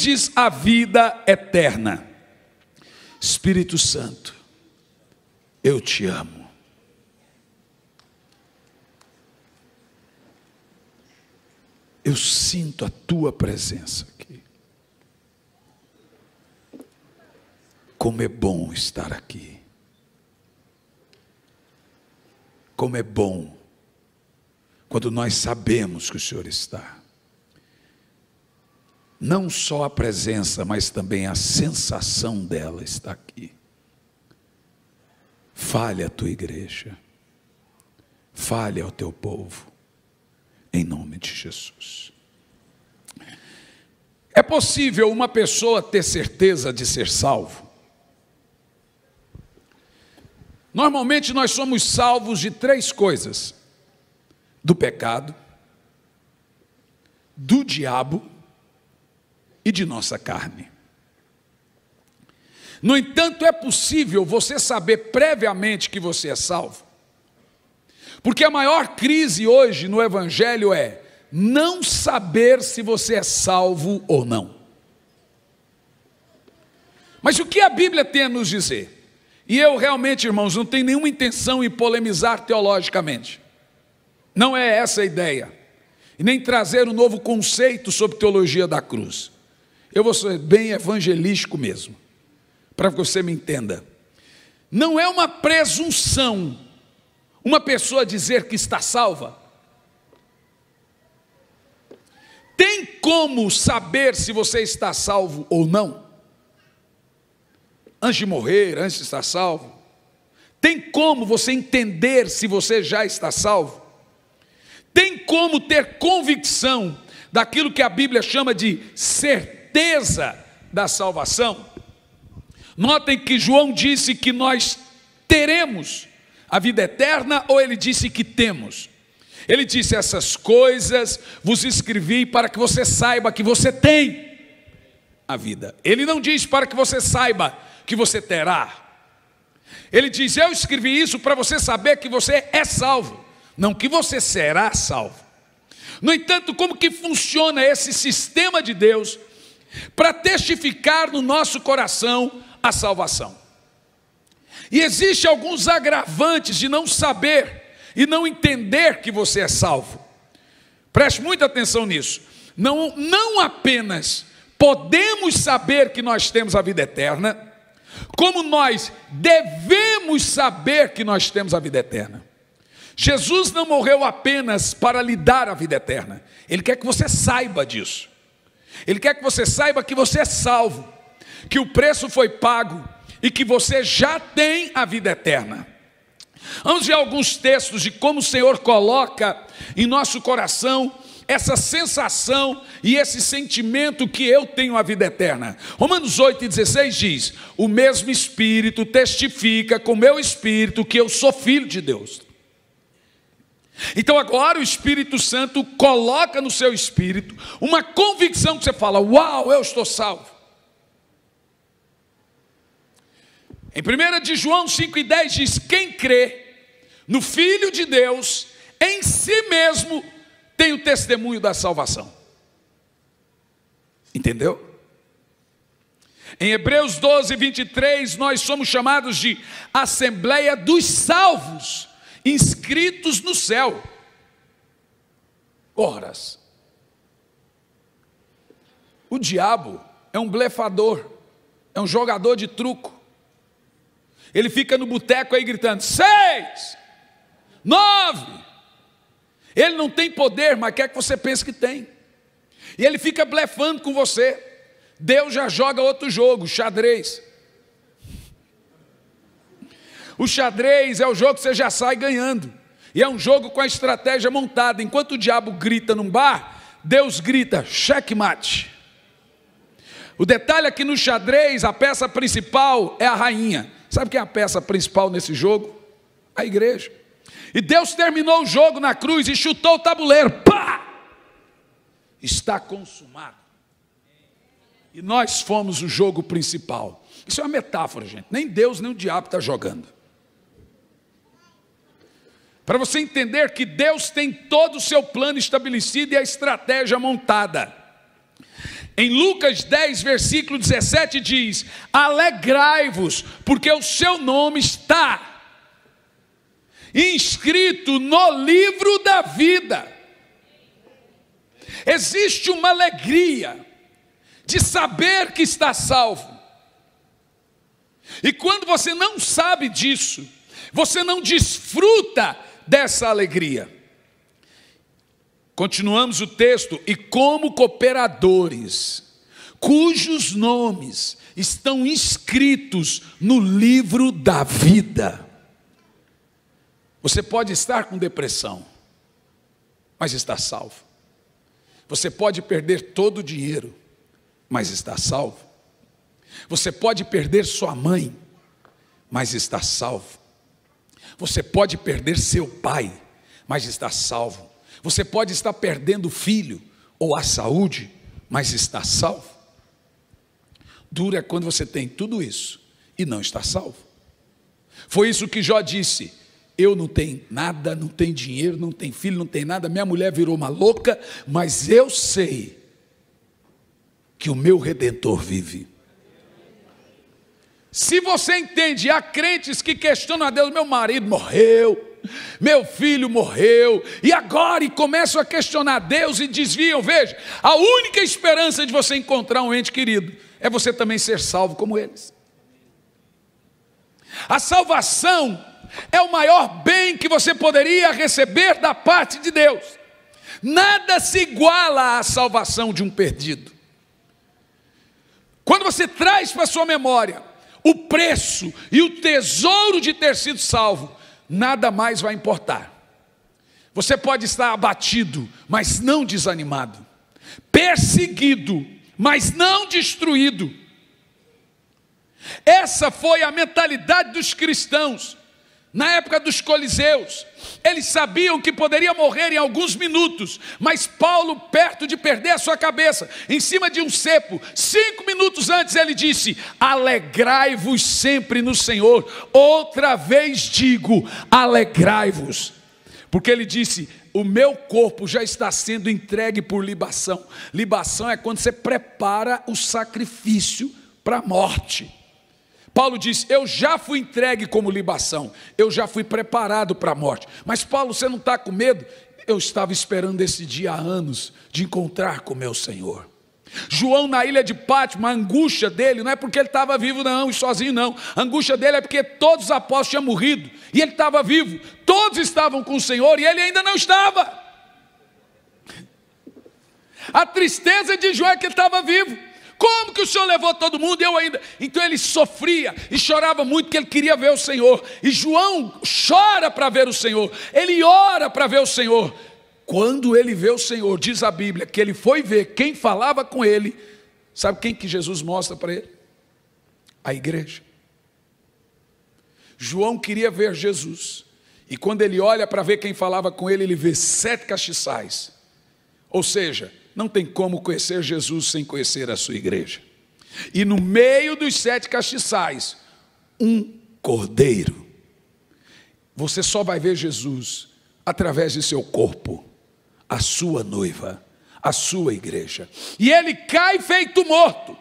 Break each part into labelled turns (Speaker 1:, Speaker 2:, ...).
Speaker 1: tendes a vida eterna. Espírito Santo, eu te amo. Eu sinto a tua presença aqui. Como é bom estar aqui. Como é bom quando nós sabemos que o Senhor está. Não só a presença, mas também a sensação dela está aqui. Fale a tua igreja. Fale ao teu povo. Em nome de Jesus. É possível uma pessoa ter certeza de ser salvo? Normalmente nós somos salvos de 3 coisas: do pecado, do diabo e de nossa carne. No entanto, é possível você saber previamente que você é salvo? Porque a maior crise hoje no Evangelho é não saber se você é salvo ou não. Mas o que a Bíblia tem a nos dizer? E eu realmente, irmãos, não tenho nenhuma intenção em polemizar teologicamente. Não é essa a ideia. E nem trazer um novo conceito sobre teologia da cruz. Eu vou ser bem evangelístico mesmo, para que você me entenda. Não é uma presunção uma pessoa dizer que está salva. Tem como saber se você está salvo ou não? Antes de morrer, antes de estar salvo? Tem como você entender se você já está salvo? Tem como ter convicção daquilo que a Bíblia chama de certeza da salvação? Notem que João disse que nós teremos a vida eterna, ou ele disse que temos? Ele disse: essas coisas vos escrevi para que você saiba que você tem a vida. Ele não diz para que você saiba que você terá. Ele diz: eu escrevi isso para você saber que você é salvo, não que você será salvo. No entanto, como que funciona esse sistema de Deus para testificar no nosso coração a salvação? E existem alguns agravantes de não saber e não entender que você é salvo. Preste muita atenção nisso. Não apenas podemos saber que nós temos a vida eterna, como nós devemos saber que nós temos a vida eterna. Jesus não morreu apenas para lhe dar a vida eterna. Ele quer que você saiba disso. Ele quer que você saiba que você é salvo, que o preço foi pago e que você já tem a vida eterna. Vamos ver alguns textos de como o Senhor coloca em nosso coração essa sensação e esse sentimento que eu tenho a vida eterna. Romanos 8,16 diz: o mesmo Espírito testifica com o meu espírito que eu sou filho de Deus. Então agora o Espírito Santo coloca no seu espírito uma convicção que você fala: uau, eu estou salvo. Em 1 de João 5,10 diz: quem crê no Filho de Deus, em si mesmo tem o testemunho da salvação. Entendeu? Em Hebreus 12:23 nós somos chamados de Assembleia dos Salvos, inscritos no céu. Horas. O diabo é um blefador, é um jogador de truco. Ele fica no boteco aí gritando: 6, 9. Ele não tem poder, mas quer que você pense que tem. E ele fica blefando com você. Deus já joga outro jogo, xadrez. O xadrez é o jogo que você já sai ganhando. E é um jogo com a estratégia montada. Enquanto o diabo grita num bar, Deus grita: checkmate. O detalhe é que no xadrez a peça principal é a rainha. Sabe quem é a peça principal nesse jogo? A igreja. E Deus terminou o jogo na cruz e chutou o tabuleiro. Pá! Está consumado. E nós fomos o jogo principal. Isso é uma metáfora, gente. Nem Deus nem o diabo está jogando. Para você entender que Deus tem todo o seu plano estabelecido e a estratégia montada. Em Lucas 10, versículo 17 diz: alegrai-vos, porque o seu nome está inscrito no livro da vida. Existe uma alegria de saber que está salvo. E quando você não sabe disso, você não desfruta dessa alegria. Continuamos o texto: e como cooperadores, cujos nomes estão inscritos no livro da vida. Você pode estar com depressão, mas está salvo. Você pode perder todo o dinheiro, mas está salvo. Você pode perder sua mãe, mas está salvo. Você pode perder seu pai, mas está salvo. Você pode estar perdendo o filho ou a saúde, mas está salvo. Duro é quando você tem tudo isso e não está salvo. Foi isso que Jó disse: eu não tenho nada, não tenho dinheiro, não tenho filho, não tenho nada, minha mulher virou uma louca, mas eu sei que o meu Redentor vive. Se você entende, há crentes que questionam a Deus: meu marido morreu, meu filho morreu, e agora? E começam a questionar Deus e desviam. Veja, a única esperança de você encontrar um ente querido é você também ser salvo como eles. A salvação é o maior bem que você poderia receber da parte de Deus. Nada se iguala à salvação de um perdido. Quando você traz para a sua memória o preço e o tesouro de ter sido salvo, nada mais vai importar. Você pode estar abatido, mas não desanimado, perseguido, mas não destruído. Essa foi a mentalidade dos cristãos na época dos coliseus. Eles sabiam que poderia morrer em alguns minutos, mas Paulo, perto de perder a sua cabeça, em cima de um cepo, 5 minutos antes ele disse: alegrai-vos sempre no Senhor. Outra vez digo, alegrai-vos. Porque ele disse: o meu corpo já está sendo entregue por libação. Libação é quando você prepara o sacrifício para a morte. Paulo disse: eu já fui entregue como libação, eu já fui preparado para a morte. Mas Paulo, você não está com medo? Eu estava esperando esse dia há anos, de encontrar com meu Senhor. João, na ilha de Pátimo, a angústia dele não é porque ele estava vivo não, e sozinho não. A angústia dele é porque todos os apóstolos tinham morrido, e ele estava vivo. Todos estavam com o Senhor, e ele ainda não estava. A tristeza de João é que ele estava vivo. Como que o Senhor levou todo mundo e eu ainda? Então ele sofria e chorava muito, porque ele queria ver o Senhor. E João chora para ver o Senhor, ele ora para ver o Senhor. Quando ele vê o Senhor, diz a Bíblia que ele foi ver quem falava com ele. Sabe quem que Jesus mostra para ele? A igreja. João queria ver Jesus, e quando ele olha para ver quem falava com ele, ele vê 7 castiçais. Ou seja, não tem como conhecer Jesus sem conhecer a sua igreja. E no meio dos 7 castiçais, um cordeiro. Você só vai ver Jesus através de seu corpo, a sua noiva, a sua igreja. E ele cai feito morto.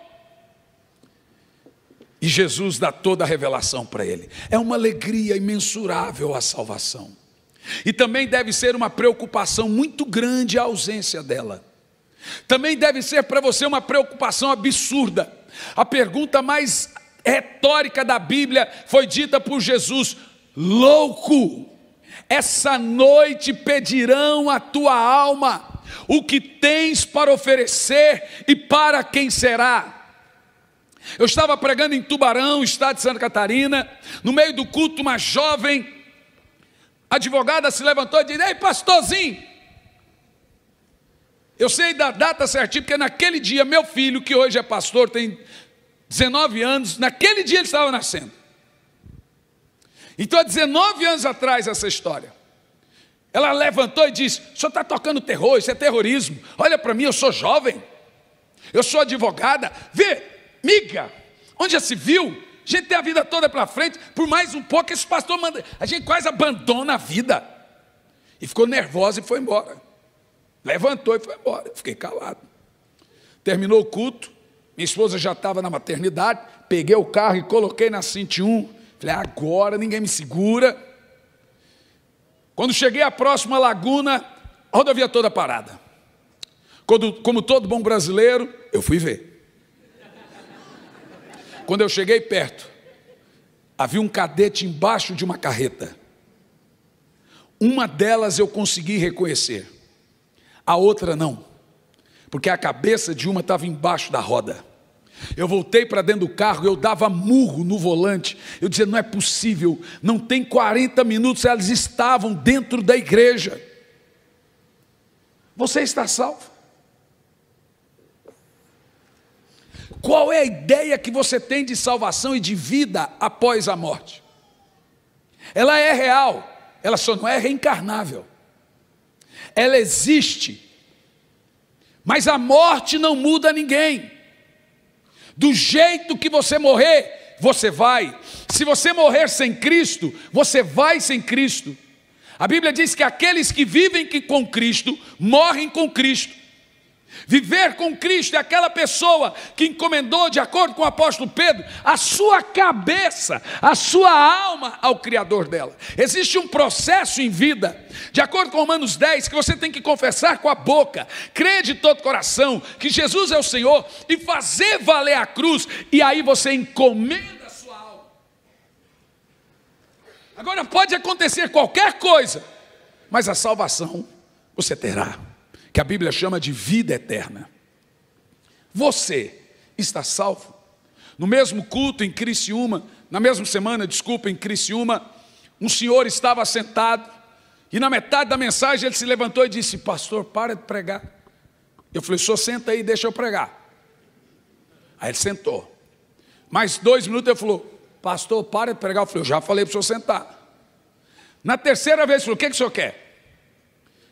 Speaker 1: E Jesus dá toda a revelação para ele. É uma alegria imensurável a salvação. E também deve ser uma preocupação muito grande a ausência dela. Também deve ser para você uma preocupação absurda. A pergunta mais retórica da Bíblia foi dita por Jesus: louco, essa noite pedirão a tua alma, o que tens para oferecer e para quem será? Eu estava pregando em Tubarão, estado de Santa Catarina. No meio do culto, uma jovem advogada se levantou e disse: ei, pastorzinho, eu sei da data certinha, porque naquele dia meu filho, que hoje é pastor, tem 19 anos, naquele dia ele estava nascendo. Então há 19 anos atrás essa história. Ela levantou e disse: o senhor está tocando terror, isso é terrorismo. Olha para mim, eu sou jovem, eu sou advogada. Vê, miga, onde já se viu? A gente tem a vida toda pela frente, por mais um pouco esse pastor manda, a gente quase abandona a vida. E ficou nervosa e foi embora. Levantou e foi embora. Eu fiquei calado. Terminou o culto, minha esposa já estava na maternidade, peguei o carro e coloquei na 101, falei, agora ninguém me segura. Quando cheguei à próxima laguna, a rodovia toda parada. Como todo bom brasileiro, eu fui ver. Quando eu cheguei perto, havia um cadete embaixo de uma carreta. Uma delas eu consegui reconhecer, a outra não, porque a cabeça de uma estava embaixo da roda. Eu voltei para dentro do carro, eu dava murro no volante, eu dizia, não é possível, não tem 40 minutos, elas estavam dentro da igreja. Você está salvo? Qual é a ideia que você tem de salvação e de vida após a morte? Ela é real, ela só não é reencarnável. Ela existe, mas a morte não muda ninguém. Do jeito que você morrer, você vai. Se você morrer sem Cristo, você vai sem Cristo. A Bíblia diz que aqueles que vivem com Cristo, morrem com Cristo. Viver com Cristo é aquela pessoa que encomendou, de acordo com o apóstolo Pedro, a sua cabeça, a sua alma ao Criador dela. Existe um processo em vida, de acordo com Romanos 10, que você tem que confessar com a boca, crer de todo coração que Jesus é o Senhor e fazer valer a cruz, e aí você encomenda a sua alma. Agora pode acontecer qualquer coisa, mas a salvação você terá, que a Bíblia chama de vida eterna. Você está salvo? No mesmo culto em Criciúma, na mesma semana, em Criciúma, um senhor estava sentado, e na metade da mensagem ele se levantou e disse, pastor, para de pregar. Eu falei, senhor, senta aí, deixa eu pregar. Aí ele sentou. Mais 2 minutos ele falou, pastor, para de pregar. Eu falei, eu já falei para o senhor sentar. Na terceira vez ele falou, o que o senhor quer?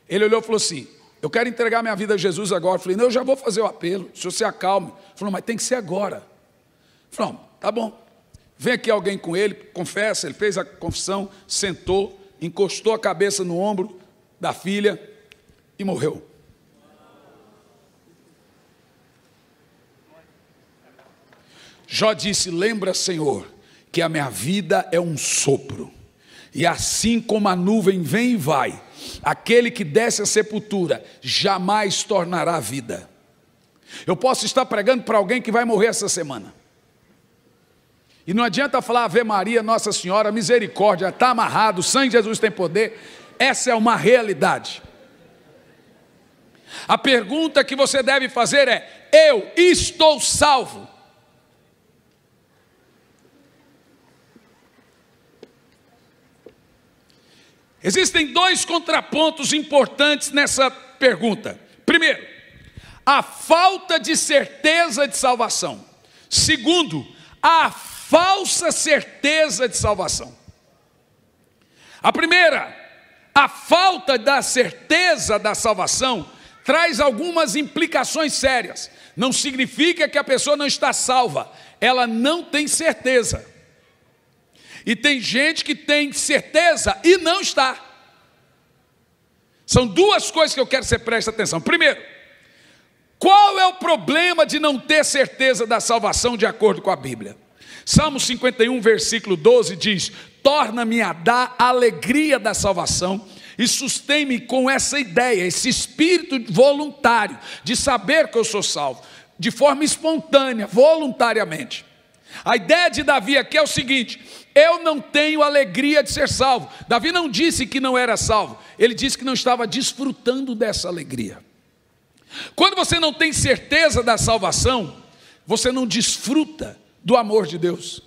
Speaker 1: Ele olhou e falou assim, eu quero entregar minha vida a Jesus agora. Eu falei, não, eu já vou fazer o apelo, o senhor se acalme. Ele falou, mas tem que ser agora. Eu falei, tá bom. Vem aqui alguém com ele, confessa. Ele fez a confissão, sentou, encostou a cabeça no ombro da filha e morreu. Jó disse, lembra, Senhor, que a minha vida é um sopro, e assim como a nuvem vem e vai, aquele que desce à sepultura jamais tornará vida. Eu posso estar pregando para alguém que vai morrer essa semana, e não adianta falar Ave Maria, Nossa Senhora, misericórdia, está amarrado, o sangue de Jesus tem poder. Essa é uma realidade. A pergunta que você deve fazer é, eu estou salvo? Existem 2 contrapontos importantes nessa pergunta. Primeiro, a falta de certeza de salvação. Segundo, a falsa certeza de salvação. A primeira, a falta da certeza da salvação, traz algumas implicações sérias. Não significa que a pessoa não está salva, ela não tem certeza. E tem gente que tem certeza e não está. São 2 coisas que eu quero que você preste atenção. Primeiro, qual é o problema de não ter certeza da salvação de acordo com a Bíblia? Salmo 51, versículo 12 diz, torna-me a dar a alegria da salvação e sustém-me com essa ideia, esse espírito voluntário de saber que eu sou salvo, de forma espontânea, voluntariamente. A ideia de Davi aqui é o seguinte, eu não tenho alegria de ser salvo. Davi não disse que não era salvo, ele disse que não estava desfrutando dessa alegria. Quando você não tem certeza da salvação, você não desfruta do amor de Deus.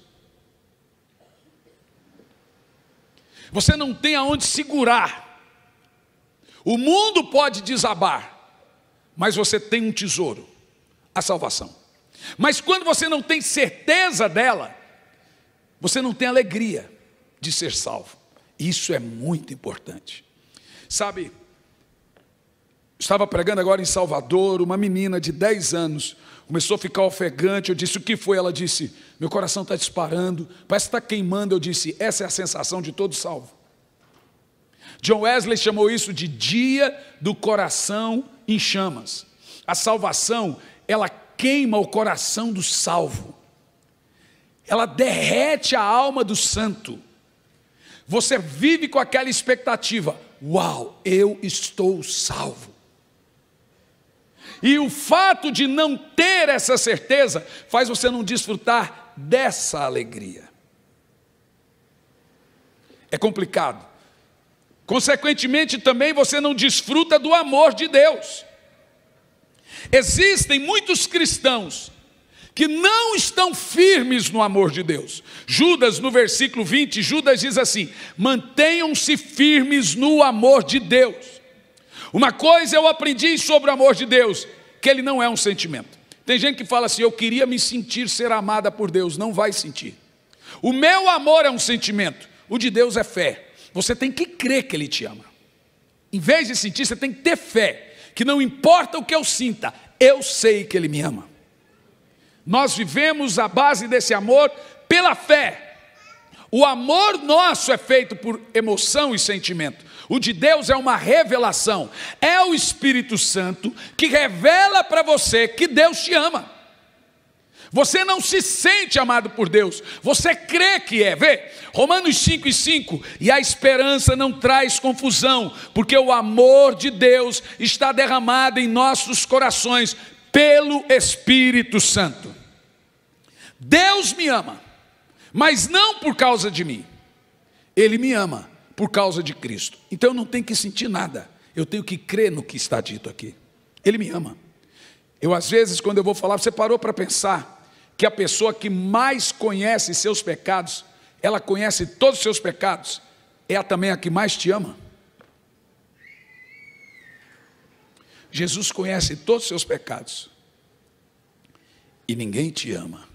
Speaker 1: Você não tem aonde segurar. O mundo pode desabar, mas você tem um tesouro, a salvação. Mas quando você não tem certeza dela, você não tem alegria de ser salvo. Isso é muito importante. Sabe, estava pregando agora em Salvador, uma menina de 10 anos, começou a ficar ofegante. Eu disse, o que foi? Ela disse, meu coração está disparando, parece que está queimando. Eu disse, essa é a sensação de todo salvo. John Wesley chamou isso de dia do coração em chamas. A salvação ela queima o coração do salvo, ela derrete a alma do santo. Você vive com aquela expectativa: uau, eu estou salvo. E o fato de não ter essa certeza faz você não desfrutar dessa alegria. É complicado. Consequentemente, também você não desfruta do amor de Deus. Existem muitos cristãos que não estão firmes no amor de Deus. Judas, no versículo 20, Judas diz assim: mantenham-se firmes no amor de Deus. Uma coisa eu aprendi sobre o amor de Deus, que ele não é um sentimento. Tem gente que fala assim: eu queria me sentir ser amada por Deus. Não vai sentir. O meu amor é um sentimento, o de Deus é fé. Você tem que crer que Ele te ama. Em vez de sentir, você tem que ter fé, que não importa o que eu sinta, eu sei que Ele me ama. Nós vivemos a base desse amor pela fé. O amor nosso é feito por emoção e sentimento. O de Deus é uma revelação. É o Espírito Santo que revela para você que Deus te ama. Você não se sente amado por Deus, você crê que é. Vê, Romanos 5:5, e a esperança não traz confusão, porque o amor de Deus está derramado em nossos corações pelo Espírito Santo. Deus me ama, mas não por causa de mim. Ele me ama por causa de Cristo. Então eu não tenho que sentir nada, eu tenho que crer no que está dito aqui. Ele me ama. Eu às vezes, quando eu vou falar, você parou para pensar que a pessoa que mais conhece seus pecados, ela conhece todos os seus pecados, é também a que mais te ama? Jesus conhece todos os seus pecados, e ninguém te ama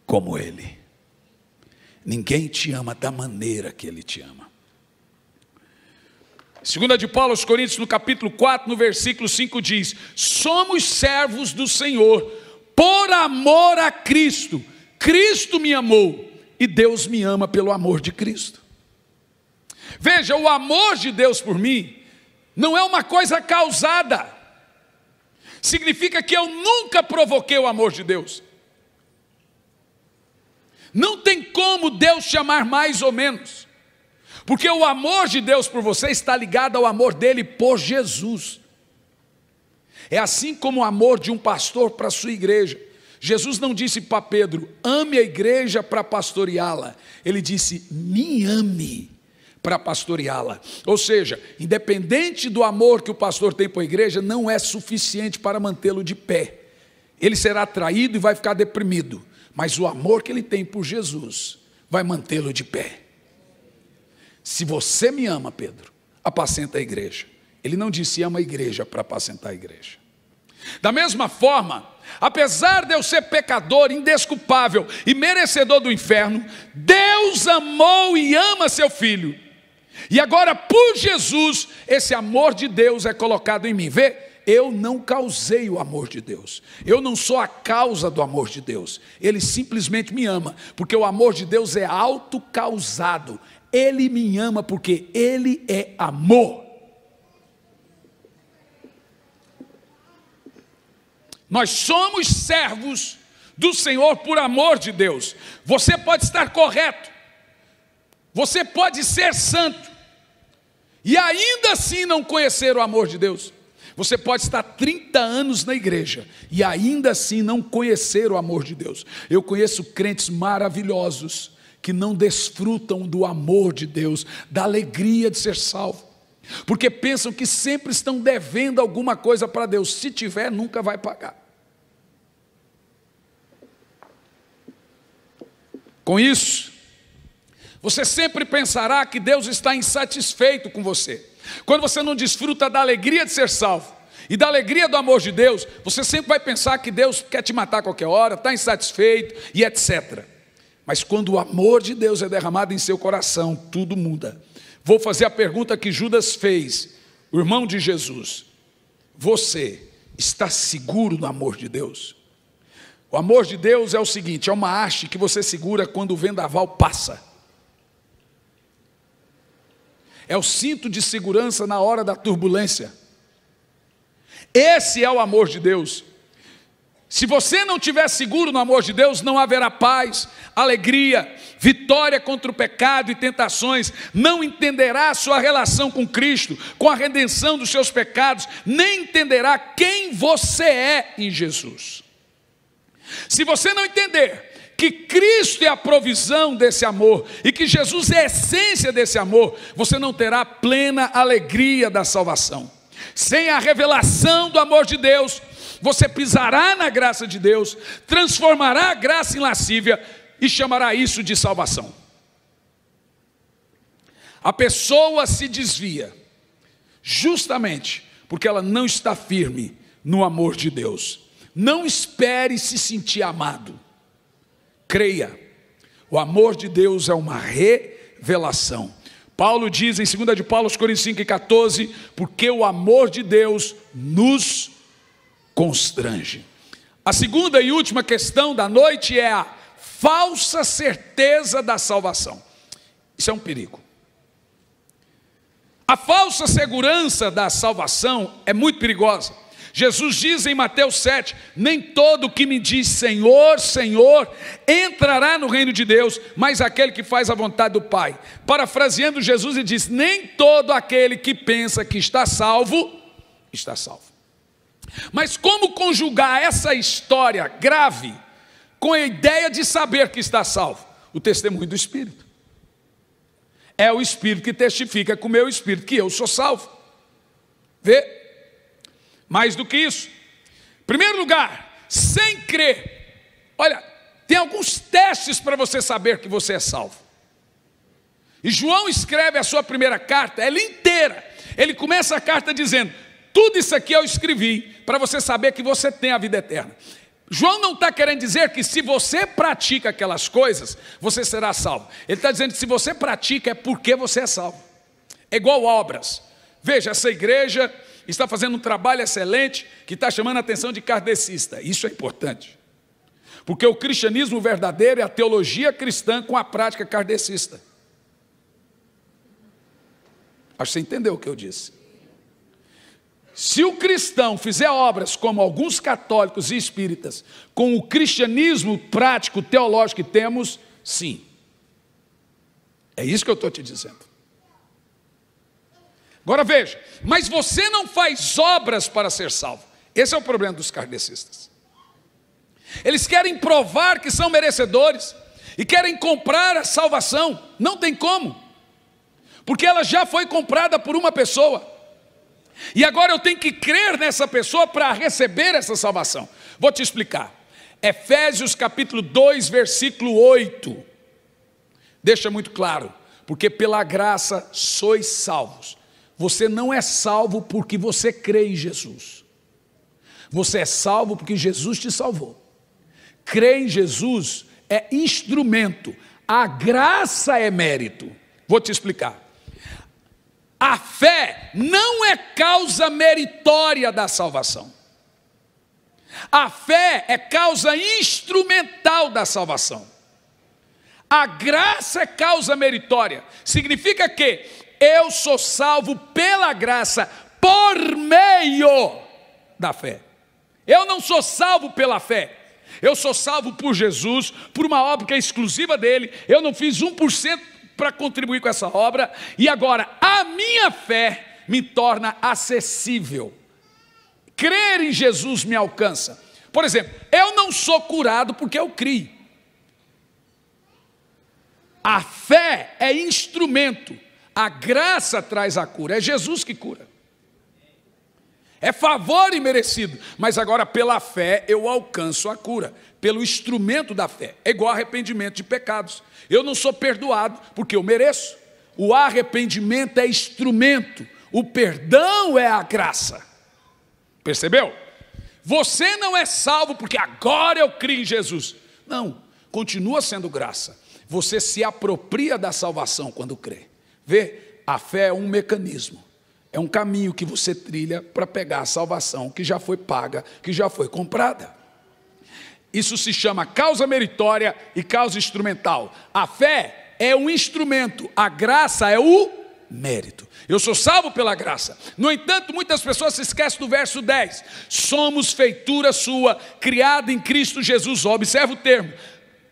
Speaker 1: como Ele. Ninguém te ama da maneira que Ele te ama. Segunda de Paulo aos Coríntios, no capítulo 4, no versículo 5 diz: somos servos do Senhor, por amor a Cristo. Cristo me amou, e Deus me ama pelo amor de Cristo. Veja, o amor de Deus por mim não é uma coisa causada. Significa que eu nunca provoquei o amor de Deus. Não tem como Deus te amar mais ou menos, porque o amor de Deus por você está ligado ao amor dele por Jesus. É assim como o amor de um pastor para a sua igreja. Jesus não disse para Pedro: ame a igreja para pastoreá-la. Ele disse: me ame para pastoreá-la. Ou seja, independente do amor que o pastor tem para a igreja, não é suficiente para mantê-lo de pé. Ele será traído e vai ficar deprimido, mas o amor que ele tem por Jesus vai mantê-lo de pé. Se você me ama, Pedro, apacenta a igreja. Ele não disse ama a igreja para apacentar a igreja. Da mesma forma, apesar de eu ser pecador, indesculpável e merecedor do inferno, Deus amou e ama seu Filho. E agora, por Jesus, esse amor de Deus é colocado em mim. Vê, eu não causei o amor de Deus. Eu não sou a causa do amor de Deus. Ele simplesmente me ama, porque o amor de Deus é autocausado. Ele me ama porque Ele é amor. Nós somos servos do Senhor por amor de Deus. Você pode estar correto, você pode ser santo, e ainda assim não conhecer o amor de Deus. Você pode estar 30 anos na igreja e ainda assim não conhecer o amor de Deus. Eu conheço crentes maravilhosos que não desfrutam do amor de Deus, da alegria de ser salvo, porque pensam que sempre estão devendo alguma coisa para Deus. Se tiver, nunca vai pagar. Com isso, você sempre pensará que Deus está insatisfeito com você. Quando você não desfruta da alegria de ser salvo e da alegria do amor de Deus, você sempre vai pensar que Deus quer te matar a qualquer hora, está insatisfeito e etc. Mas quando o amor de Deus é derramado em seu coração, tudo muda. Vou fazer a pergunta que Judas fez, o irmão de Jesus: você está seguro do amor de Deus? O amor de Deus é o seguinte: é uma haste que você segura quando o vendaval passa. É o cinto de segurança na hora da turbulência. Esse é o amor de Deus. Se você não estiver seguro no amor de Deus, não haverá paz, alegria, vitória contra o pecado e tentações. Não entenderá a sua relação com Cristo, com a redenção dos seus pecados, nem entenderá quem você é em Jesus. Se você não entender que Cristo é a provisão desse amor e que Jesus é a essência desse amor, você não terá plena alegria da salvação. Sem a revelação do amor de Deus, você pisará na graça de Deus, transformará a graça em lascívia e chamará isso de salvação. A pessoa se desvia justamente porque ela não está firme no amor de Deus. Não espere se sentir amado. Creia, o amor de Deus é uma revelação. Paulo diz em 2 de Paulo aos Coríntios 5:14, porque o amor de Deus nos constrange. A segunda e última questão da noite é a falsa certeza da salvação. Isso é um perigo. A falsa segurança da salvação é muito perigosa. Jesus diz em Mateus 7, nem todo que me diz Senhor, Senhor, entrará no reino de Deus, mas aquele que faz a vontade do Pai. Parafraseando Jesus, ele diz, nem todo aquele que pensa que está salvo, está salvo. Mas como conjugar essa história grave com a ideia de saber que está salvo? O testemunho do Espírito. É o Espírito que testifica com o meu Espírito que eu sou salvo. Vê? Mais do que isso. Em primeiro lugar, sem crer. Olha, tem alguns testes para você saber que você é salvo. E João escreve a sua primeira carta, ela inteira. Ele começa a carta dizendo, tudo isso aqui eu escrevi para você saber que você tem a vida eterna. João não está querendo dizer que se você pratica aquelas coisas, você será salvo. Ele está dizendo que se você pratica é porque você é salvo. É igual obras. Veja, essa igreja está fazendo um trabalho excelente que está chamando a atenção de kardecista. Isso é importante. Porque o cristianismo verdadeiro é a teologia cristã com a prática kardecista. Acho que você entendeu o que eu disse. Se o cristão fizer obras como alguns católicos e espíritas, com o cristianismo prático, teológico que temos, sim. É isso que eu estou te dizendo. Agora veja, mas você não faz obras para ser salvo. Esse é o problema dos kardecistas. Eles querem provar que são merecedores e querem comprar a salvação. Não tem como, porque ela já foi comprada por uma pessoa. E agora eu tenho que crer nessa pessoa para receber essa salvação. Vou te explicar. Efésios capítulo 2, versículo 8. Deixa muito claro. Porque pela graça sois salvos. Você não é salvo porque você crê em Jesus. Você é salvo porque Jesus te salvou. Crer em Jesus é instrumento. A graça é mérito. Vou te explicar. A fé não é causa meritória da salvação. A fé é causa instrumental da salvação. A graça é causa meritória. Significa que eu sou salvo pela graça por meio da fé. Eu não sou salvo pela fé. Eu sou salvo por Jesus, por uma obra que é exclusiva dele. Eu não fiz 1% para contribuir com essa obra, e agora a minha fé me torna acessível. Crer em Jesus me alcança. Por exemplo, eu não sou curado porque eu crio. A fé é instrumento, a graça traz a cura, é Jesus que cura. É favor imerecido, mas agora pela fé eu alcanço a cura, pelo instrumento da fé. É igual arrependimento de pecados. Eu não sou perdoado porque eu mereço. O arrependimento é instrumento, o perdão é a graça. Percebeu? Você não é salvo porque agora eu creio em Jesus. Não, continua sendo graça. Você se apropria da salvação quando crê. Vê, a fé é um mecanismo. É um caminho que você trilha para pegar a salvação que já foi paga, que já foi comprada. Isso se chama causa meritória e causa instrumental. A fé é um instrumento, a graça é o mérito. Eu sou salvo pela graça. No entanto, muitas pessoas se esquecem do verso 10. Somos feitura sua, criada em Cristo Jesus. Observa o termo.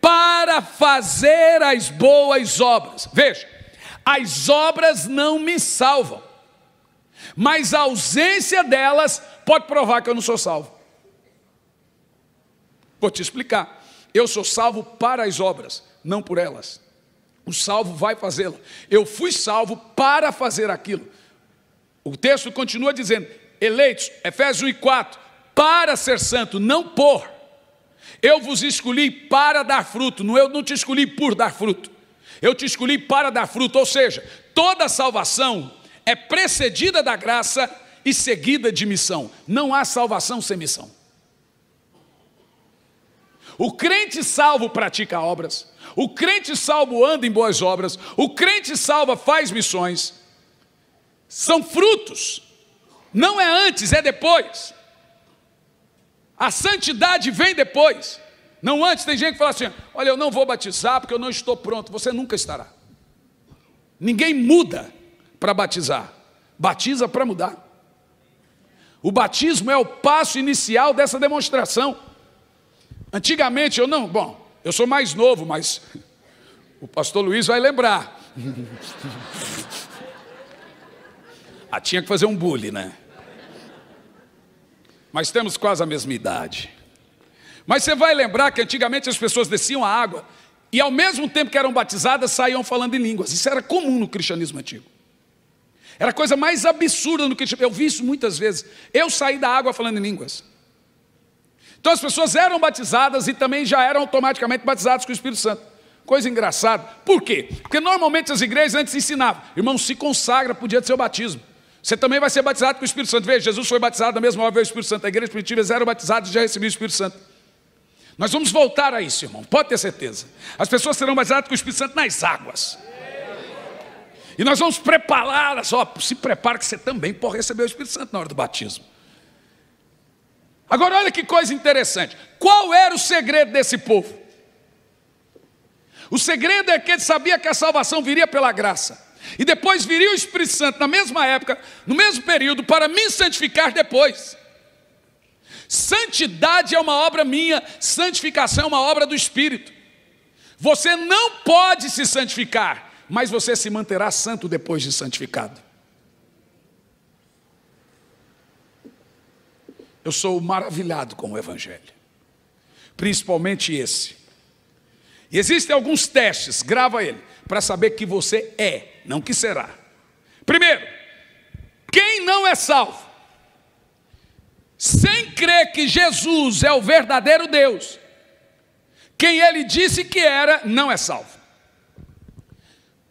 Speaker 1: Para fazer as boas obras. Veja, as obras não me salvam, mas a ausência delas pode provar que eu não sou salvo. Vou te explicar. Eu sou salvo para as obras, não por elas. O salvo vai fazê-la. Eu fui salvo para fazer aquilo. O texto continua dizendo, eleitos, Efésios 1:4, para ser santo, não por. Eu vos escolhi para dar fruto, eu não te escolhi por dar fruto. Eu te escolhi para dar fruto, ou seja, toda salvação é precedida da graça e seguida de missão. Não há salvação sem missão. O crente salvo pratica obras, o crente salvo anda em boas obras, o crente salvo faz missões. São frutos, não é antes, é depois. A santidade vem depois, não antes. Tem gente que fala assim, olha, eu não vou batizar porque eu não estou pronto. Você nunca estará. Ninguém muda para batizar, batiza para mudar. O batismo é o passo inicial dessa demonstração. Antigamente eu sou mais novo, mas o pastor Luiz vai lembrar. Tinha que fazer um bullying, né? Mas temos quase a mesma idade. Mas você vai lembrar que antigamente as pessoas desciam a água e ao mesmo tempo que eram batizadas, saíam falando em línguas. Isso era comum no cristianismo antigo. Era a coisa mais absurda no cristianismo. Eu vi isso muitas vezes. Eu saí da água falando em línguas. Então as pessoas eram batizadas e também já eram automaticamente batizadas com o Espírito Santo. Coisa engraçada. Por quê? Porque normalmente as igrejas antes ensinavam, irmão, se consagra para o dia do seu batismo. Você também vai ser batizado com o Espírito Santo. Veja, Jesus foi batizado da mesma hora veio o Espírito Santo. A igreja primitiva eram batizados e já recebiam o Espírito Santo. Nós vamos voltar a isso, irmão, pode ter certeza. As pessoas serão batizadas com o Espírito Santo nas águas. E nós vamos prepará-las. Se prepara que você também pode receber o Espírito Santo na hora do batismo. Agora olha que coisa interessante. Qual era o segredo desse povo? O segredo é que ele sabia que a salvação viria pela graça. E depois viria o Espírito Santo na mesma época, no mesmo período, para me santificar depois. Santidade é uma obra minha, santificação é uma obra do Espírito. Você não pode se santificar, mas você se manterá santo depois de santificado. Eu sou maravilhado com o Evangelho, principalmente esse. E existem alguns testes, grava ele, para saber que você é, não que será. Primeiro, quem não é salvo, sem crer que Jesus é o verdadeiro Deus, quem ele disse que era, não é salvo.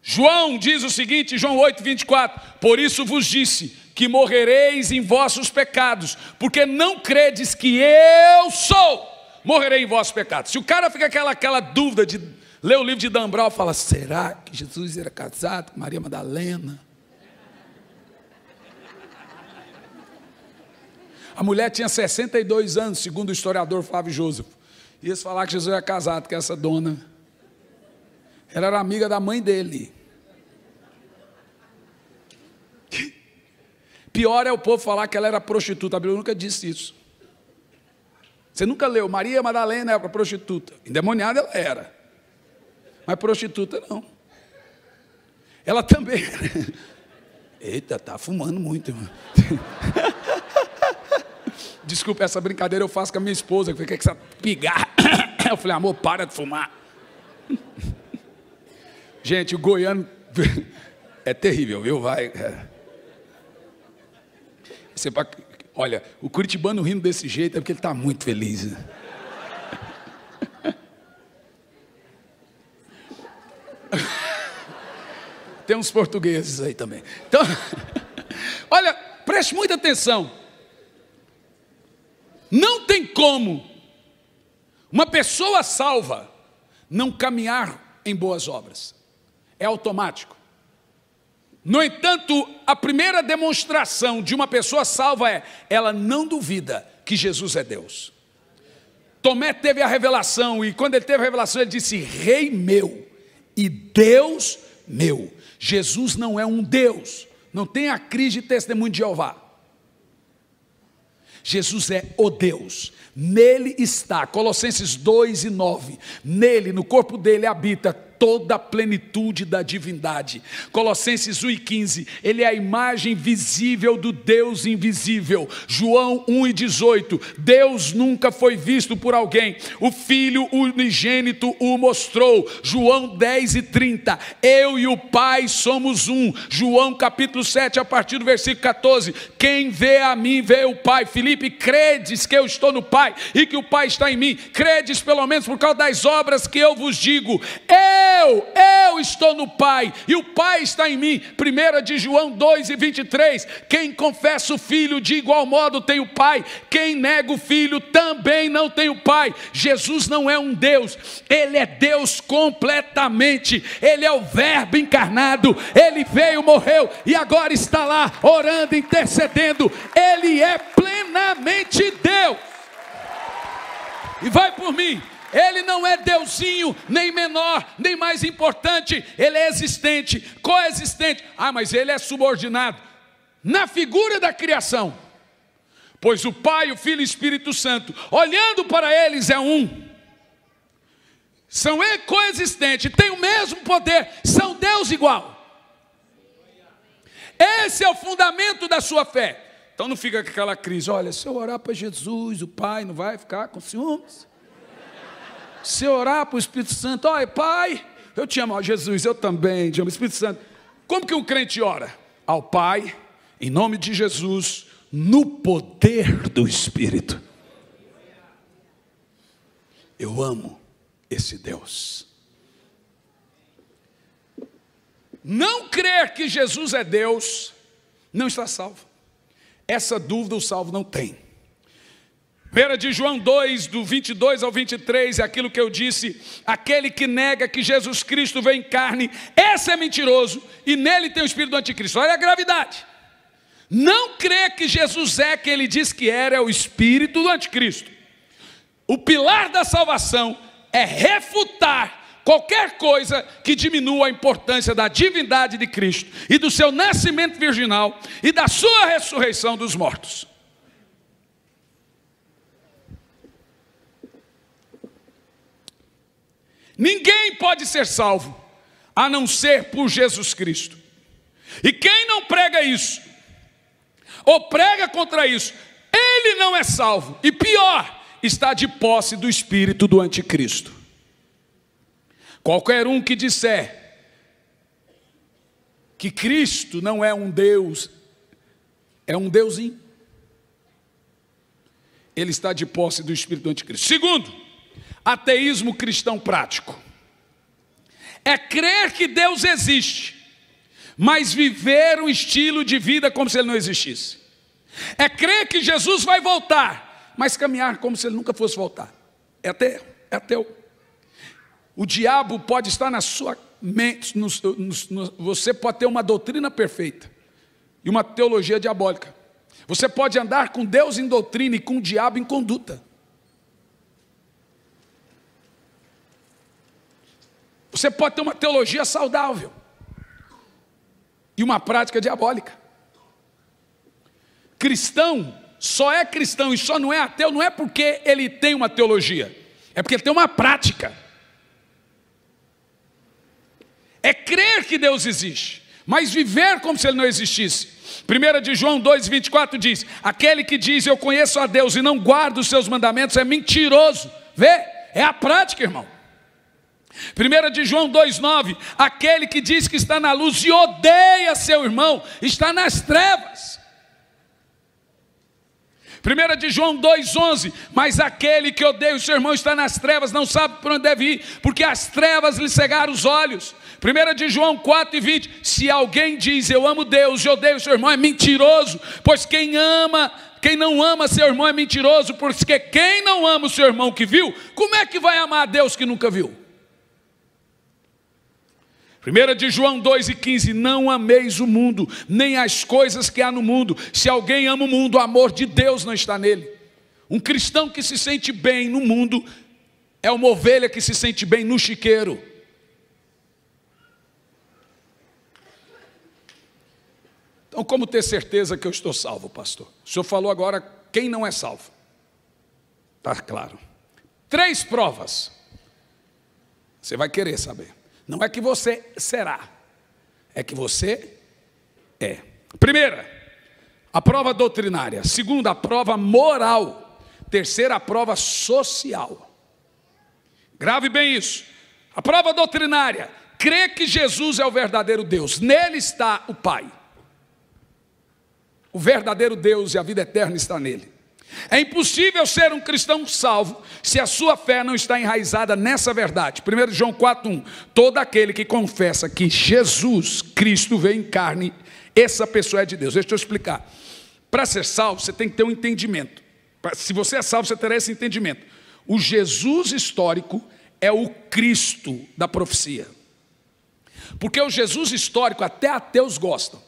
Speaker 1: João diz o seguinte, João 8:24, por isso vos disse que morrereis em vossos pecados, porque não credes que eu sou, morrerei em vossos pecados. Se o cara fica aquela dúvida de ler o livro de Dan Brown, fala, será que Jesus era casado com Maria Madalena? A mulher tinha 62 anos, segundo o historiador Flávio Joseph. E eles falaram que Jesus era casado com essa dona. Ela era amiga da mãe dele. Pior é o povo falar que ela era prostituta. A Bíblia nunca disse isso. Você nunca leu, Maria Madalena era prostituta. Endemoniada ela era, mas prostituta não. Ela também era. Eita, tá fumando muito, irmão. Desculpa, essa brincadeira eu faço com a minha esposa, que quer que você pigar. Eu falei, amor, para de fumar. Gente, o goiano é terrível, viu? Vai. Olha, o curitibano rindo desse jeito é porque ele está muito feliz. Né? Tem uns portugueses aí também. Então, olha, preste muita atenção. Não tem como uma pessoa salva não caminhar em boas obras. É automático. No entanto, a primeira demonstração de uma pessoa salva é, ela não duvida que Jesus é Deus. Tomé teve a revelação, e quando ele teve a revelação, ele disse, Rei meu e Deus meu. Jesus não é um Deus, não tem a crise de testemunho de Jeová. Jesus é o Deus, nele está, Colossenses 2:9, nele, no corpo dele habita toda a plenitude da divindade. Colossenses 1:15, ele é a imagem visível do Deus invisível. João 1:18, Deus nunca foi visto por alguém, o Filho unigênito o mostrou. João 10:30, eu e o Pai somos um. João capítulo 7, a partir do versículo 14, quem vê a mim vê o Pai. Filipe, credes que eu estou no Pai e que o Pai está em mim? Credes pelo menos por causa das obras que eu vos digo. Eu estou no Pai e o Pai está em mim. 1 de João 2:23, quem confessa o Filho de igual modo tem o Pai, quem nega o Filho também não tem o Pai. Jesus não é um Deus, ele é Deus completamente, ele é o Verbo encarnado, ele veio, morreu e agora está lá orando, intercedendo, ele é plenamente Deus. E vai por mim, ele não é deusinho, nem menor, nem mais importante, ele é existente, coexistente. Mas ele é subordinado na figura da criação, pois o Pai, o Filho e o Espírito Santo, olhando para eles é um, são coexistentes, têm o mesmo poder, são Deus igual. Esse é o fundamento da sua fé. Então não fica com aquela crise, olha, se eu orar para Jesus, o Pai não vai ficar com ciúmes? Se eu orar para o Espírito Santo, olha, Pai, eu te amo, Jesus, eu também te amo, Espírito Santo. Como que um crente ora? Ao Pai, em nome de Jesus, no poder do Espírito. Eu amo esse Deus. Não crer que Jesus é Deus, não está salvo. Essa dúvida o salvo não tem. 1 de João 2, do 22 ao 23, é aquilo que eu disse, aquele que nega que Jesus Cristo veio em carne, esse é mentiroso, e nele tem o espírito do anticristo. Olha a gravidade. Não crê que Jesus é quem ele diz que era, é o espírito do anticristo. O pilar da salvação é refutar qualquer coisa que diminua a importância da divindade de Cristo, e do seu nascimento virginal, e da sua ressurreição dos mortos. Ninguém pode ser salvo, a não ser por Jesus Cristo. E quem não prega isso, ou prega contra isso, ele não é salvo. E pior, está de posse do espírito do anticristo. Qualquer um que disser que Cristo não é um Deus, é um deusinho, ele está de posse do espírito do anticristo. Segundo, ateísmo cristão prático. É crer que Deus existe, mas viver um estilo de vida como se ele não existisse. É crer que Jesus vai voltar, mas caminhar como se ele nunca fosse voltar. É ateu. O diabo pode estar na sua mente, você pode ter uma doutrina perfeita e uma teologia diabólica. Você pode andar com Deus em doutrina e com o diabo em conduta. Você pode ter uma teologia saudável e uma prática diabólica. Cristão só é cristão e só não é ateu, não é porque ele tem uma teologia, é porque ele tem uma prática. É crer que Deus existe, mas viver como se ele não existisse. 1 de João 2,24 diz, aquele que diz eu conheço a Deus e não guarda os seus mandamentos é mentiroso. Vê? É a prática, irmão. 1 de João 2,9, aquele que diz que está na luz e odeia seu irmão, está nas trevas. 1 de João 2,11, mas aquele que odeia o seu irmão está nas trevas, não sabe por onde deve ir, porque as trevas lhe cegaram os olhos. 1 de João 4,20, se alguém diz eu amo Deus e odeio o seu irmão, é mentiroso, pois quem não ama seu irmão é mentiroso, porque quem não ama o seu irmão que viu, como é que vai amar a Deus que nunca viu? 1 de João 2,15, não ameis o mundo, nem as coisas que há no mundo. Se alguém ama o mundo, o amor de Deus não está nele. Um cristão que se sente bem no mundo é uma ovelha que se sente bem no chiqueiro. Como ter certeza que eu estou salvo, pastor? O senhor falou agora quem não é salvo. Está claro. 3 provas. Você vai querer saber. Não é que você será, é que você é. Primeira, a prova doutrinária. Segunda, a prova moral. Terceira, a prova social. Grave bem isso. A prova doutrinária. Crê que Jesus é o verdadeiro Deus. Nele está o Pai. O verdadeiro Deus e a vida eterna está nele. É impossível ser um cristão salvo se a sua fé não está enraizada nessa verdade. 1 João 4,1. Todo aquele que confessa que Jesus Cristo veio em carne, essa pessoa é de Deus. Deixa eu explicar. Para ser salvo, você tem que ter um entendimento. Se você é salvo, você terá esse entendimento. O Jesus histórico é o Cristo da profecia. Porque o Jesus histórico até ateus gostam.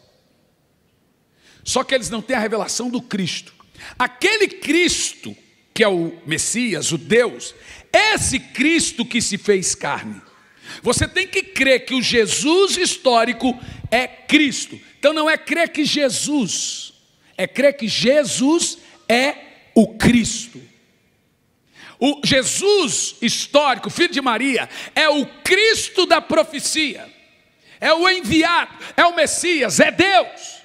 Speaker 1: Só que eles não têm a revelação do Cristo. Aquele Cristo, que é o Messias, o Deus, esse Cristo que se fez carne. Você tem que crer que o Jesus histórico é Cristo. Então não é crer que Jesus, é crer que Jesus é o Cristo. O Jesus histórico, filho de Maria, é o Cristo da profecia. É o enviado, é o Messias, é Deus.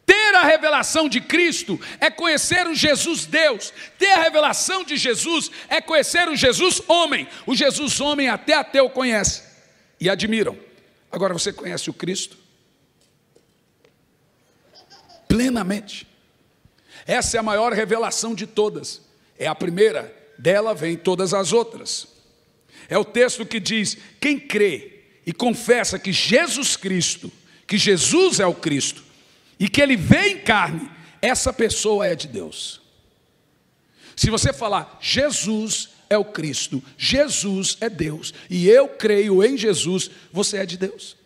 Speaker 1: Ter a revelação de Cristo é conhecer o Jesus Deus. Ter a revelação de Jesus é conhecer o Jesus homem. O Jesus homem até ateu conhece e admiram. Agora você conhece o Cristo? Plenamente. Essa é a maior revelação de todas. É a primeira, dela vem todas as outras. É o texto que diz: quem crê e confessa que Jesus Cristo, que Jesus é o Cristo, e que ele veio em carne, essa pessoa é de Deus. Se você falar, Jesus é o Cristo, Jesus é Deus, e eu creio em Jesus, você é de Deus.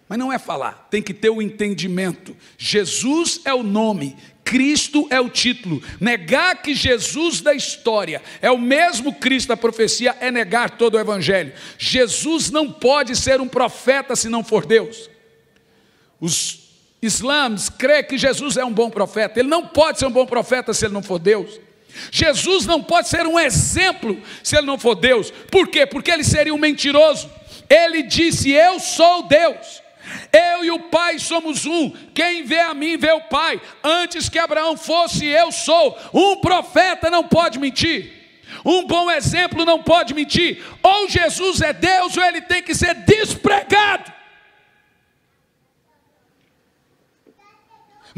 Speaker 1: Mas não é falar, tem que ter o entendimento. Jesus é o nome, Cristo é o título. Negar que Jesus da história é o mesmo Cristo da profecia é negar todo o evangelho. Jesus não pode ser um profeta se não for Deus. Os islãs creem que Jesus é um bom profeta. Ele não pode ser um bom profeta se ele não for Deus. Jesus não pode ser um exemplo se ele não for Deus. Por quê? Porque ele seria um mentiroso. Ele disse: eu sou Deus, eu e o Pai somos um, quem vê a mim vê o Pai. Antes que Abraão fosse, eu sou. Um profeta não pode mentir, um bom exemplo não pode mentir. Ou Jesus é Deus, ou ele tem que ser despregado.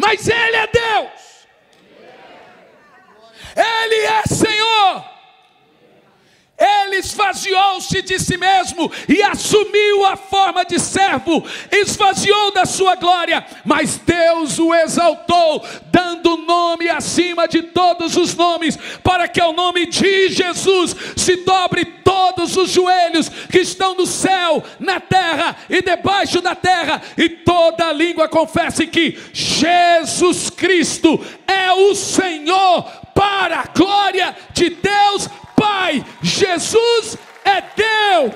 Speaker 1: Mas ele é Deus, ele é Senhor. Ele esvaziou-se de si mesmo e assumiu a forma de servo, esvaziou da sua glória, mas Deus o exaltou, dando nome acima de todos os nomes, para que ao nome de Jesus se dobre todos os joelhos que estão no céu, na terra e debaixo da terra, e toda língua confesse que Jesus Cristo é o Senhor, para a glória de Deus Pai. Jesus é Deus.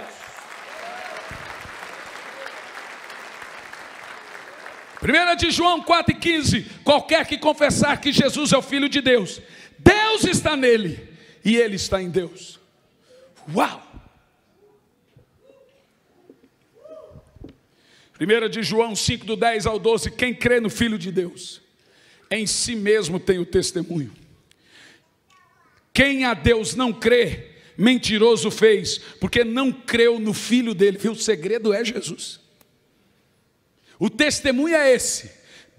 Speaker 1: Primeira de João 4,15. Qualquer que confessar que Jesus é o Filho de Deus, Deus está nele e ele está em Deus. Uau! 1 de João 5, do 10 ao 12. Quem crê no Filho de Deus, em si mesmo tem o testemunho. Quem a Deus não crê, mentiroso fez, porque não creu no Filho dele. Viu? O segredo é Jesus. O testemunho é esse: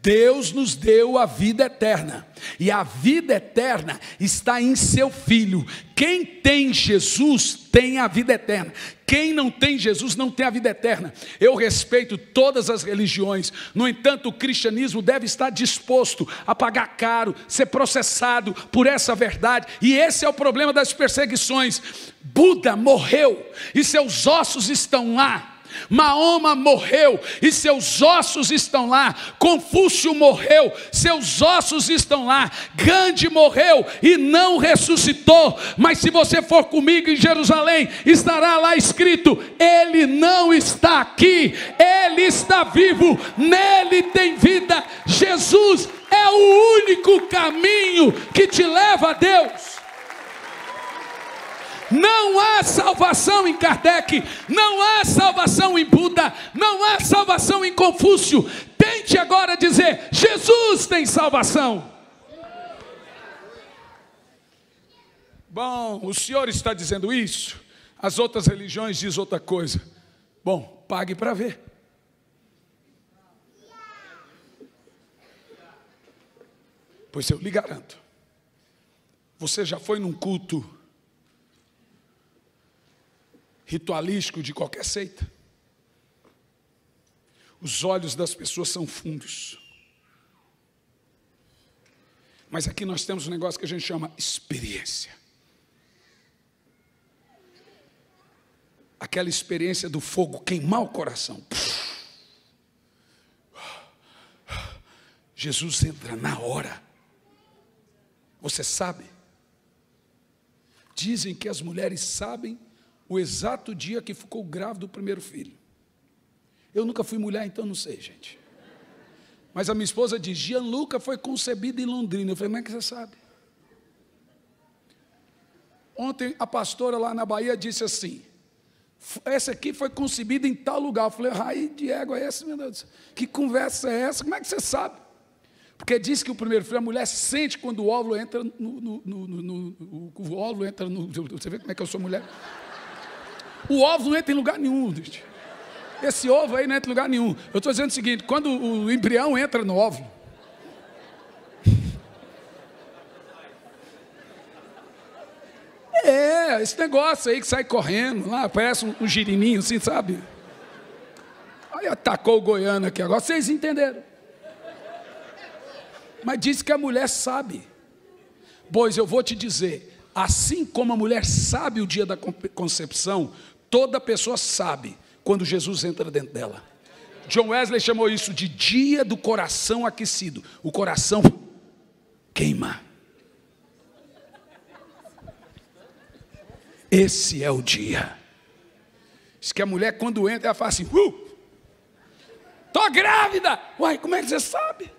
Speaker 1: Deus nos deu a vida eterna, e a vida eterna está em seu Filho. Quem tem Jesus tem a vida eterna. Quem não tem Jesus não tem a vida eterna. Eu respeito todas as religiões, no entanto o cristianismo deve estar disposto a pagar caro, ser processado por essa verdade. E esse é o problema das perseguições. Buda morreu e seus ossos estão lá. Mahoma morreu e seus ossos estão lá. Confúcio morreu, seus ossos estão lá. Gandhi morreu e não ressuscitou. Mas se você for comigo em Jerusalém, estará lá escrito: ele não está aqui, ele está vivo, nele tem vida. Jesus é o único caminho que te leva a Deus. Não há salvação em Kardec, não há salvação em Buda, não há salvação em Confúcio. Tente agora dizer: Jesus tem salvação. Bom, o senhor está dizendo isso, as outras religiões dizem outra coisa. Bom, pague para ver. Pois eu lhe garanto, você já foi num culto ritualístico de qualquer seita? Os olhos das pessoas são fundos. Mas aqui nós temos um negócio que a gente chama experiência. Aquela experiência do fogo queimar o coração. Jesus entra na hora. Você sabe? Dizem que as mulheres sabem o exato dia que ficou grávida do primeiro filho. Eu nunca fui mulher, então não sei, gente. Mas a minha esposa diz: Gianluca foi concebido em Londrina. Eu falei: como é que você sabe? Ontem a pastora lá na Bahia disse assim: essa aqui foi concebida em tal lugar. Eu falei: ai, Diego, é essa, meu Deus? Que conversa é essa? Como é que você sabe? Porque diz que o primeiro filho, a mulher sente quando o óvulo entra o óvulo entra no... Você vê como é que eu sou mulher? O óvulo não entra em lugar nenhum, gente. Esse ovo aí não entra em lugar nenhum. Eu estou dizendo o seguinte: quando o embrião entra no óvulo, esse negócio aí que sai correndo lá, parece um girininho assim, sabe? Aí atacou o goiano aqui agora, vocês entenderam. Mas diz que a mulher sabe. Pois eu vou te dizer, assim como a mulher sabe o dia da concepção, toda pessoa sabe quando Jesus entra dentro dela. John Wesley chamou isso de dia do coração aquecido. O coração queima. Esse é o dia. Diz que a mulher, quando entra, ela fala assim: tô grávida. Uai, como é que você sabe?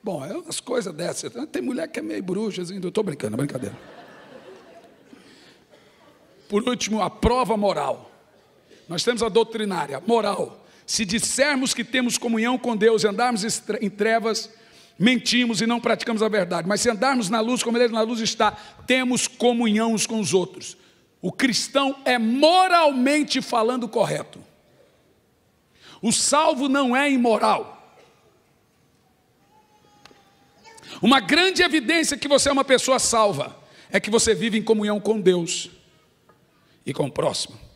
Speaker 1: Bom, é umas coisas dessas. Tem mulher que é meio bruxa, assim. Eu estou brincando, é brincadeira. Por último, a prova moral. Nós temos a doutrinária, moral. Se dissermos que temos comunhão com Deus e andarmos em trevas, mentimos e não praticamos a verdade. Mas se andarmos na luz, como Ele na luz está, temos comunhão uns com os outros. O cristão é moralmente falando correto. O salvo não é imoral. Uma grande evidência que você é uma pessoa salva é que você vive em comunhão com Deus e com o próximo.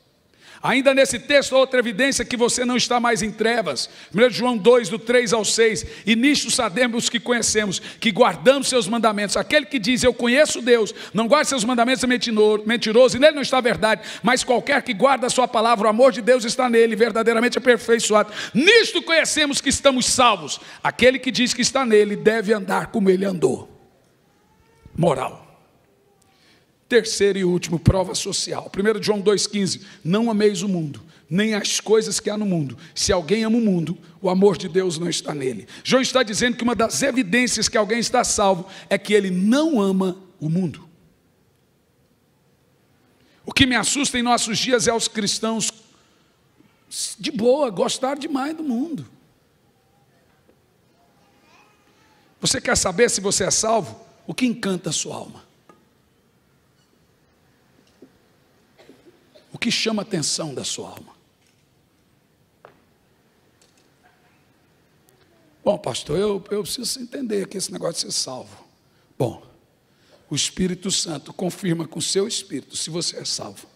Speaker 1: Ainda nesse texto, outra evidência que você não está mais em trevas. 1 João 2, do 3 ao 6. E nisto sabemos que conhecemos, que guardamos seus mandamentos. Aquele que diz: eu conheço Deus, não guarda seus mandamentos, é mentiroso, e nele não está a verdade. Mas qualquer que guarda a sua palavra, o amor de Deus está nele, verdadeiramente aperfeiçoado. Nisto conhecemos que estamos salvos. Aquele que diz que está nele, deve andar como ele andou. Moral. Terceiro e último, prova social. 1 João 2,15. Não ameis o mundo, nem as coisas que há no mundo. Se alguém ama o mundo, o amor de Deus não está nele. João está dizendo que uma das evidências que alguém está salvo é que ele não ama o mundo. O que me assusta em nossos dias é os cristãos de boa, gostar demais do mundo. Você quer saber se você é salvo? O que encanta a sua alma? O que chama a atenção da sua alma? Bom, pastor, eu preciso entender que esse negócio de ser salvo. Bom, o Espírito Santo confirma com o seu Espírito se você é salvo.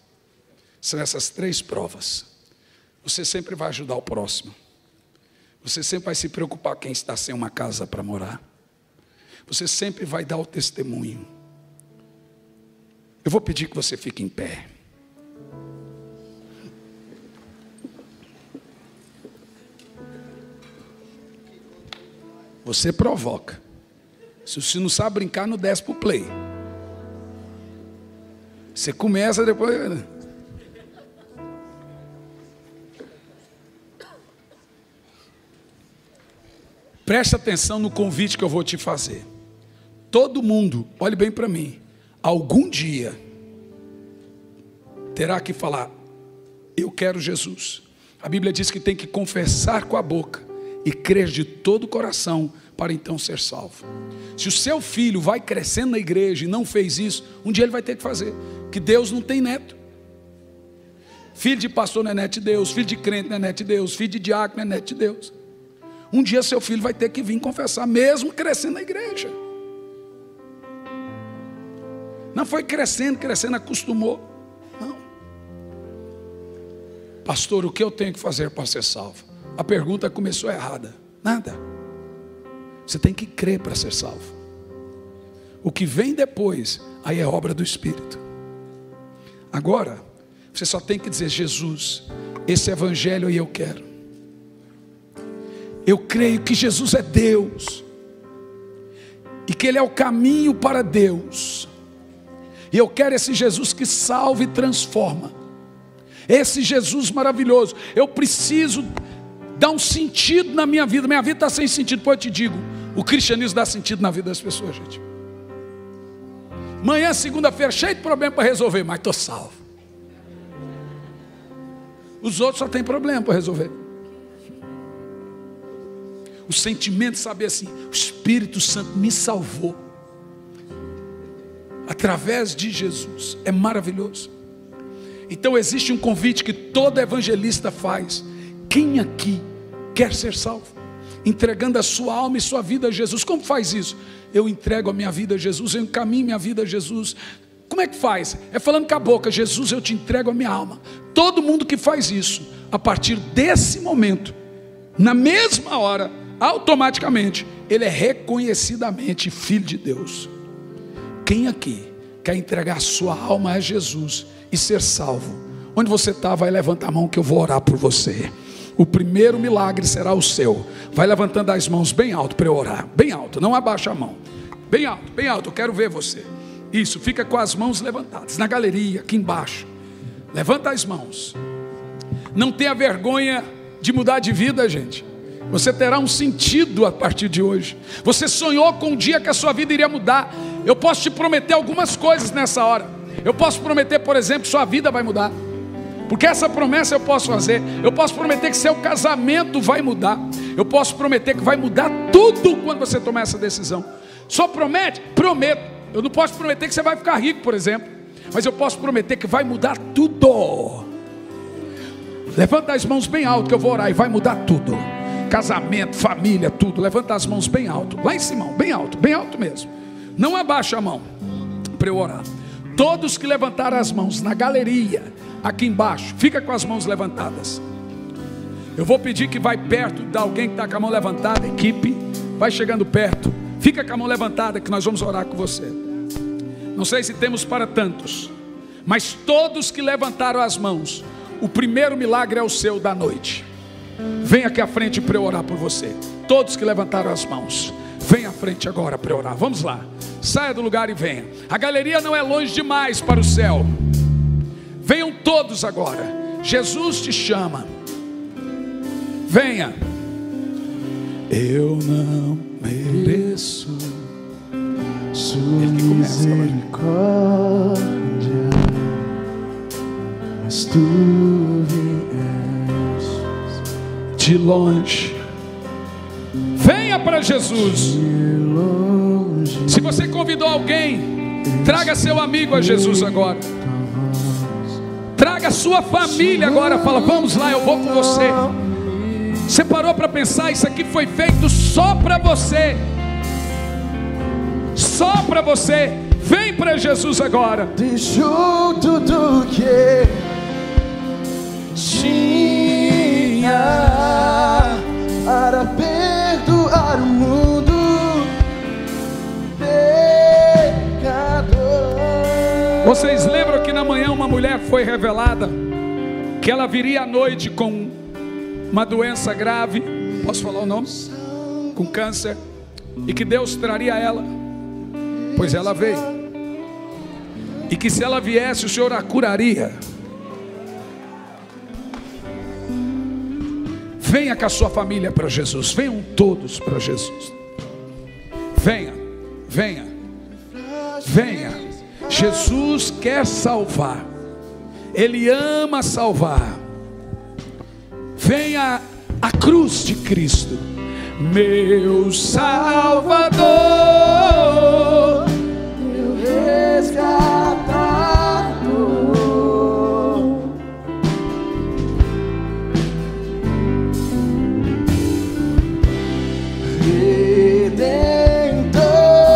Speaker 1: São essas três provas. Você sempre vai ajudar o próximo. Você sempre vai se preocupar quem está sem uma casa para morar. Você sempre vai dar o testemunho. Eu vou pedir que você fique em pé. Você provoca. Se você não sabe brincar, não desce para o play. Você começa depois... Preste atenção no convite que eu vou te fazer. Todo mundo, olhe bem para mim, algum dia terá que falar: eu quero Jesus. A Bíblia diz que tem que confessar com a boca e crer de todo o coração para então ser salvo. Se o seu filho vai crescendo na igreja e não fez isso, um dia ele vai ter que fazer. Que Deus não tem neto. Filho de pastor não é neto de Deus, filho de crente não é neto de Deus, filho de diácono não é neto de Deus. Um dia seu filho vai ter que vir confessar, mesmo crescendo na igreja. Não foi crescendo, acostumou. Não. Pastor, o que eu tenho que fazer para ser salvo? A pergunta começou errada. Nada. Você tem que crer para ser salvo. O que vem depois, aí é obra do Espírito. Agora, você só tem que dizer: Jesus, esse evangelho aí eu quero. Eu creio que Jesus é Deus, e que Ele é o caminho para Deus, e eu quero esse Jesus que salva e transforma, esse Jesus maravilhoso. Eu preciso dar um sentido na minha vida está sem sentido. Pois eu te digo, o cristianismo dá sentido na vida das pessoas, gente. Amanhã, segunda-feira, cheio de problema para resolver, mas estou salvo. Os outros só têm problema para resolver. O sentimento de saber assim: o Espírito Santo me salvou através de Jesus, é maravilhoso. Então existe um convite que todo evangelista faz. Quem aqui quer ser salvo? Entregando a sua alma e sua vida a Jesus. Como faz isso? Eu entrego a minha vida a Jesus, eu encaminho minha vida a Jesus. Como é que faz? É falando com a boca: Jesus, eu te entrego a minha alma. Todo mundo que faz isso, a partir desse momento, na mesma hora, automaticamente, ele é reconhecidamente filho de Deus. Quem aqui quer entregar a sua alma a Jesus e ser salvo? Onde você está, vai levantar a mão que eu vou orar por você. O primeiro milagre será o seu. Vai levantando as mãos bem alto para eu orar. Bem alto, não abaixa a mão. Bem alto, eu quero ver você. Isso, fica com as mãos levantadas. Na galeria, aqui embaixo. Levanta as mãos. Não tenha vergonha de mudar de vida, gente. Você terá um sentido a partir de hoje. Você sonhou com um dia que a sua vida iria mudar. Eu posso te prometer algumas coisas nessa hora. Eu posso prometer, por exemplo, que sua vida vai mudar, porque essa promessa eu posso fazer. Eu posso prometer que seu casamento vai mudar. Eu posso prometer que vai mudar tudo quando você tomar essa decisão. Só promete? Prometo. Eu não posso prometer que você vai ficar rico, por exemplo, mas eu posso prometer que vai mudar tudo. Levanta as mãos bem alto que eu vou orar e vai mudar tudo. Casamento, família, tudo. Levanta as mãos bem alto, lá em cima, bem alto mesmo. Não abaixa a mão para eu orar. Todos que levantaram as mãos na galeria, aqui embaixo, fica com as mãos levantadas. Eu vou pedir que vai perto de alguém que está com a mão levantada, equipe, vai chegando perto, fica com a mão levantada que nós vamos orar com você. Não sei se temos para tantos, mas todos que levantaram as mãos, o primeiro milagre é o seu da noite. Vem aqui à frente para eu orar por você. Todos que levantaram as mãos, vem à frente agora para eu orar. Vamos lá, saia do lugar e venha. A galeria não é longe demais para o céu. Venham todos agora. Jesus te chama. Venha. Eu não mereço sua misericórdia, mas tu vieste de longe. Venha para Jesus. Se você convidou alguém, traga seu amigo a Jesus agora. Traga sua família agora. Fala: vamos lá, eu vou com você. Você parou para pensar? Isso aqui foi feito só para você. Só para você. Vem para Jesus agora.
Speaker 2: Deixou tudo que tinha para perdoar o mundo pecador.
Speaker 1: Vocês lembram que na manhã uma mulher foi revelada que ela viria à noite com uma doença grave? Posso falar o nome? Com câncer. e que Deus traria ela, pois ela veio, e que se ela viesse o Senhor a curaria. Venha com a sua família para Jesus, venham todos para Jesus. Venha, venha, venha. Jesus quer salvar, Ele ama salvar. Venha à cruz de Cristo, meu Salvador,
Speaker 2: meu resgatador.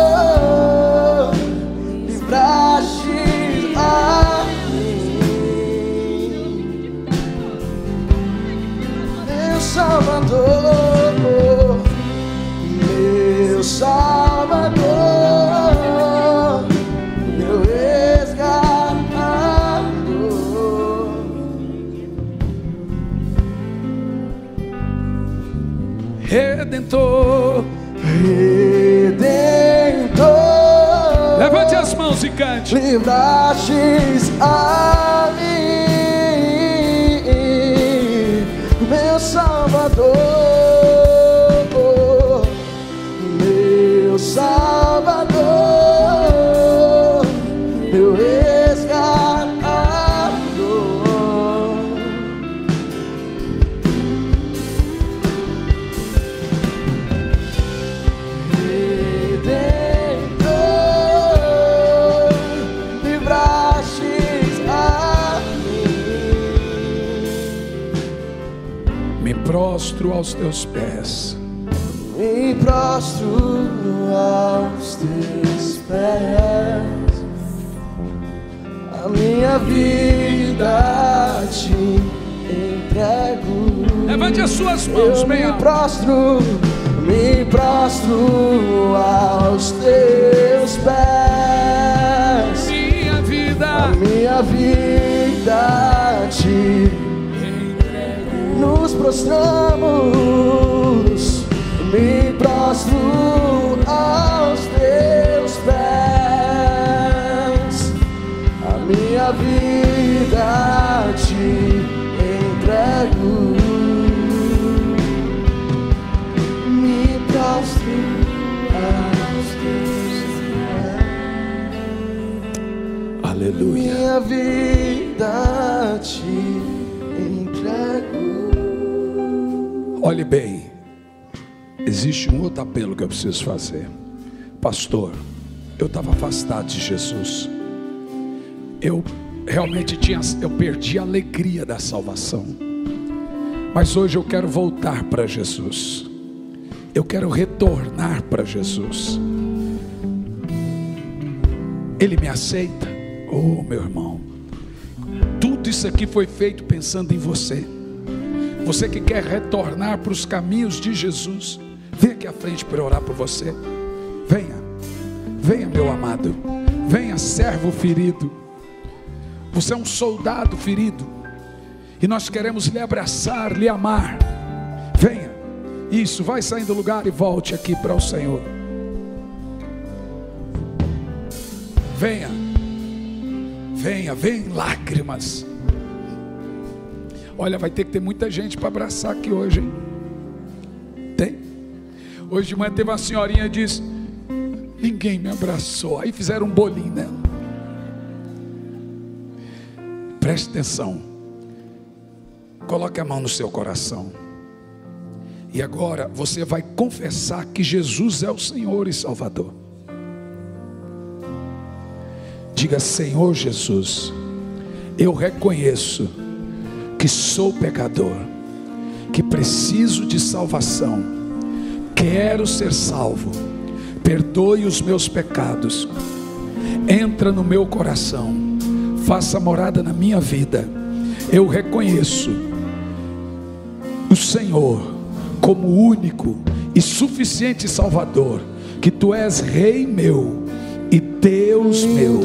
Speaker 2: Redentor, livraste a mim, meu Salvador, meu Salvador, meu resgatador.
Speaker 1: Redentor,
Speaker 2: Redentor,
Speaker 1: levante as mãos e cante.
Speaker 2: livrastes a mim, meu Salvador, meu Salvador, meu resgatador. Redentor, livrastes a mim.
Speaker 1: Me prostro aos teus pés,
Speaker 2: Me prostro aos teus pés, a minha vida te entrego.
Speaker 1: levante as suas mãos
Speaker 2: Eu
Speaker 1: bem
Speaker 2: me
Speaker 1: alto.
Speaker 2: prostro aos teus pés,
Speaker 1: Minha
Speaker 2: a
Speaker 1: vida,
Speaker 2: minha vida te nos prostramos, me prostro aos teus pés, a minha vida te entrego, me prostro aos teus pés,
Speaker 1: aleluia.
Speaker 2: minha vida te entrego.
Speaker 1: Olhe bem, existe um outro apelo que eu preciso fazer. Pastor, eu estava afastado de Jesus, eu realmente eu perdi a alegria da salvação, mas hoje eu quero voltar para Jesus, eu quero retornar para Jesus. Ele me aceita? Oh, meu irmão, tudo isso aqui foi feito pensando em você. Você que quer retornar para os caminhos de Jesus, vem aqui à frente para orar por você. Venha, venha, meu amado, venha, servo ferido. Você é um soldado ferido, e nós queremos lhe abraçar, lhe amar. Venha, isso, vai saindo do lugar e volte aqui para o Senhor. Venha, venha, vem lágrimas. Olha, vai ter que ter muita gente para abraçar aqui hoje, hein? Tem? Hoje de manhã teve uma senhorinha que disse: ninguém me abraçou. Aí fizeram um bolinho nela. Preste atenção. Coloque a mão no seu coração. E agora você vai confessar que Jesus é o Senhor e Salvador. Diga: Senhor Jesus, eu reconheço que sou pecador, que preciso de salvação, quero ser salvo, perdoe os meus pecados, entra no meu coração, faça morada na minha vida. Eu reconheço o Senhor como único e suficiente Salvador, que Tu és Rei meu e Deus meu.